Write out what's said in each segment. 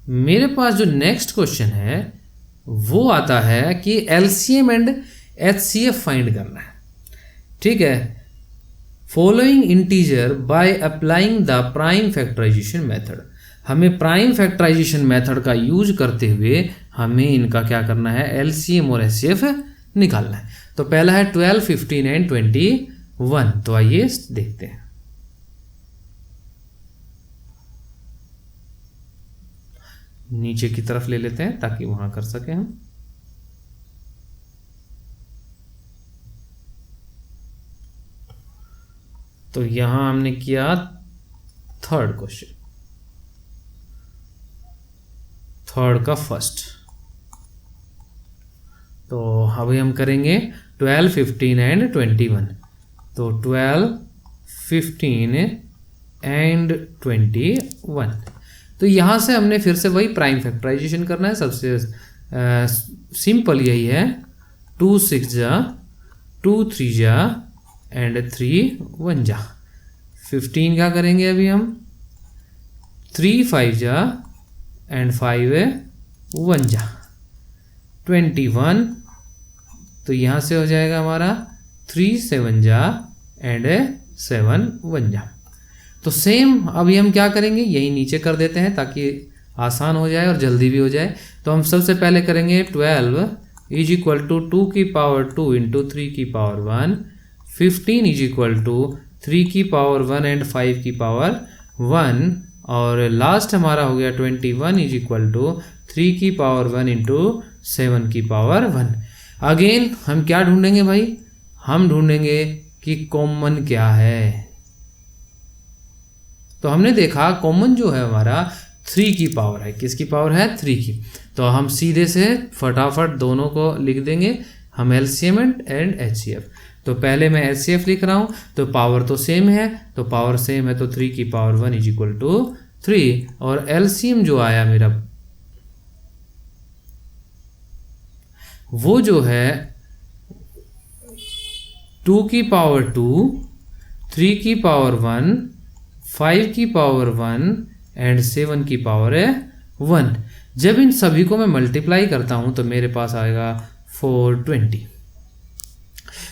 मेरे पास जो next question है वो आता है कि एलसीएम एंड एचसीएफ फाइंड करना है। ठीक है, following integer by applying the prime factorization method. हमें प्राइम फैक्टराइजेशन मेथड का यूज करते हुए हमें इनका क्या करना है, एलसीएम और एचसीएफ निकालना है। तो पहला है 12, 15 एंड 21। तो आइए देखते हैं। नीचे की तरफ ले लेते हैं ताकि वहां कर सके हम। तो यहां हमने किया थर्ड क्वेश्चन, थर्ड का फर्स्ट। तो अभी हम करेंगे 12, 15 एंड 21। तो 12, 15 एंड 21। तो यहाँ से हमने फिर से वही प्राइम फैक्टराइजेशन करना है। सबसे सिंपल यही है, 2 6 जा, 2 3 जा एंड 3 1 जा। 15 क्या करेंगे अभी हम, 3 5 जा एंड 5 1 जा। 21 तो यहाँ से हो जाएगा हमारा 3 7 जा एंड 7 1 जा। तो सेम अभी हम क्या करेंगे, यही नीचे कर देते हैं ताकि आसान हो जाए और जल्दी भी हो जाए। तो हम सबसे पहले करेंगे 12 इज इक्वल टू 2 की पावर 2 इंटू 3 की पावर 1। 15 इज इक्वल टू 3 की पावर 1 एंड 5 की पावर 1। और लास्ट हमारा हो गया 21 इज इक्वल टू 3 की पावर 1 इंटू 7 की पावर 1। अगेन हम क्या ढूंढेंगे भाई, हम ढूंढेंगे कि कॉमन क्या है। तो हमने देखा कॉमन जो है हमारा 3 की पावर है। किसकी पावर है, 3 की। तो हम सीधे से फटाफट दोनों को लिख देंगे हम, एलसीएम एंड एचसीएफ। तो पहले मैं एचसीएफ लिख रहा हूँ, तो पावर तो सेम है, तो पावर सेम है तो 3 की पावर 1 इज इक्वल टू 3। और एलसीएम जो आया मेरा वो जो है 2 की पावर 2, 3 की पावर 1, 5 की पावर 1 एंड 7 की पावर 1। जब इन सभी को मैं मल्टीप्लाई करता हूं तो मेरे पास आएगा 420।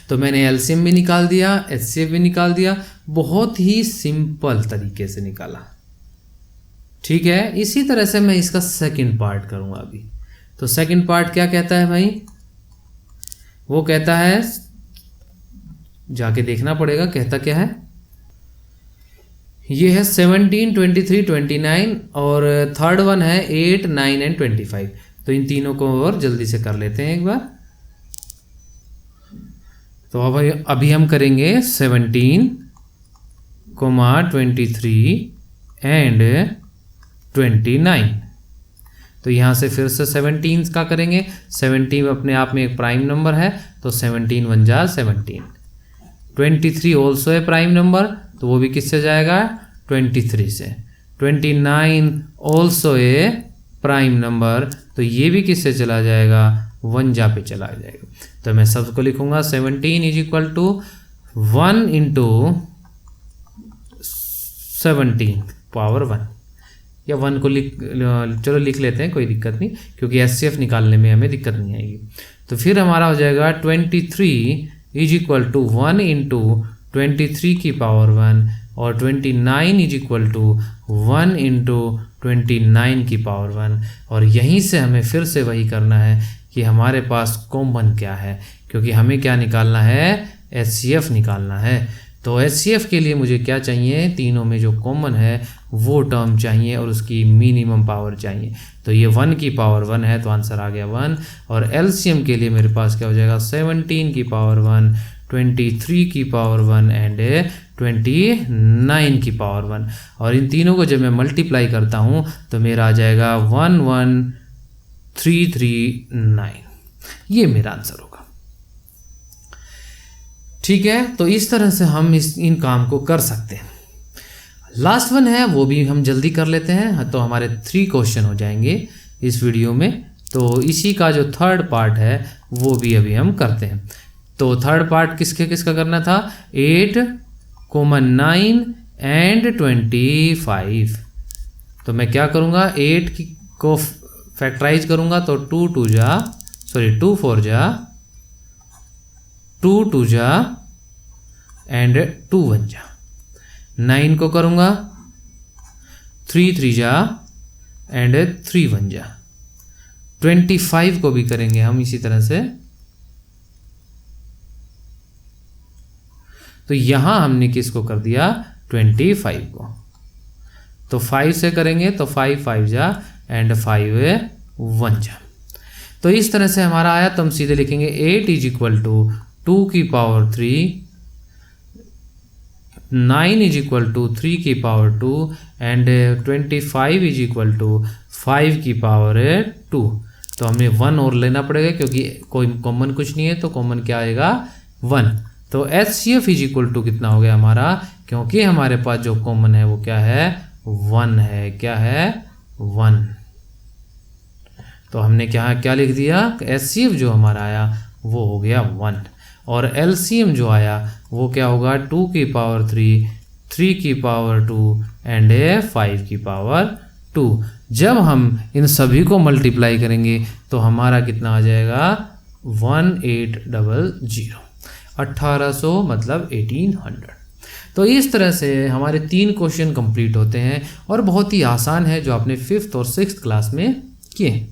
तो मैंने एलसीएम भी निकाल दिया, एचसीएफ भी निकाल दिया, बहुत ही सिंपल तरीके से निकाला। ठीक है, इसी तरह से मैं इसका सेकंड पार्ट करूंगा अभी। तो सेकंड पार्ट क्या कहता है भाई, वो कहता है, जाके देखना पड़ेगा कहता क्या है। ये है 17, 23, 29 और थर्ड वन है 8, 9 एंड 25। तो इन तीनों को और जल्दी से कर लेते हैं एक बार। तो अभी हम करेंगे 17, 23 एंड 29। तो यहाँ से फिर से 17 का करेंगे। 17 अपने आप में एक प्राइम नंबर है, तो 17 1 जा 17। 23 ऑल्सो है प्राइम नंबर, तो वो भी किससे जाएगा, 23 से। 29 ऑल्सो ए प्राइम नंबर, तो ये भी किससे चला जाएगा, 1 जा पे चला जाएगा। तो मैं सबको लिखूंगा 17 is equal to 1 into 17 power 1, या 1 को चलो लिख लेते हैं, कोई दिक्कत नहीं, क्योंकि एचसीएफ निकालने में हमें दिक्कत नहीं आएगी। तो फिर हमारा हो जाएगा 23 इज इक्वल टू 1 इंटू 23 की पावर 1 और 29 इज इक्वल टू 1 इंटू 29 की पावर 1। और यहीं से हमें फिर से वही करना है कि हमारे पास कॉमन क्या है, क्योंकि हमें क्या निकालना है, एचसीएफ निकालना है। तो एचसीएफ के लिए मुझे क्या चाहिए, तीनों में जो कॉमन है वो टर्म चाहिए और उसकी मिनिमम पावर चाहिए। तो ये 1 की पावर 1 है, तो आंसर आ गया 1। और एलसीएम के लिए मेरे पास क्या हो जाएगा, 17 की पावर 1, 23 की पावर 1 एंड 29 की पावर 1। और इन तीनों को जब मैं मल्टीप्लाई करता हूँ तो मेरा आ जाएगा 11339। ये मेरा आंसर होगा। ठीक है, तो इस तरह से हम इन काम को कर सकते हैं। लास्ट वन है वो भी हम जल्दी कर लेते हैं, तो हमारे 3 क्वेश्चन हो जाएंगे इस वीडियो में। तो इसी का जो थर्ड पार्ट है वो भी अभी हम करते हैं। तो थर्ड पार्ट किसका करना था, 8, 9 एंड 25। तो मैं क्या करूँगा, 8 को फैक्टराइज करूँगा तो 2 4 जा 2 2 जा एंड 2 1 जा। 9 को करूँगा 3 3 जा एंड 3 1 जा। 25 को भी करेंगे हम इसी तरह से। तो यहाँ हमने किसको कर दिया 25 को। तो 5 से करेंगे तो 5 5 जा एंड 5 1 जा। तो इस तरह से हमारा आया। तो हम सीधे लिखेंगे 8 इज इक्वल टू 2 की पावर 3, 9 इज इक्वल टू 3 की power 2 and 25 is equal to 5 की पावर 2। तो हमें 1 और लेना पड़ेगा क्योंकि कोई कॉमन कुछ नहीं है, तो कॉमन क्या आएगा 1। तो HCF इज इक्वल टू कितना हो गया हमारा, क्योंकि हमारे पास जो कॉमन है वो क्या है 1 है। क्या है 1। तो हमने क्या लिख दिया, HCF जो हमारा आया वो हो गया 1 और LCM जो आया वो क्या होगा 2 की पावर 3, 3 की पावर 2 एंड 5 की पावर 2। जब हम इन सभी को मल्टीप्लाई करेंगे तो हमारा कितना आ जाएगा 1800, 1800 मतलब 1800। तो इस तरह से हमारे 3 क्वेश्चन कंप्लीट होते हैं और बहुत ही आसान है जो आपने 5th और 6th क्लास में किए।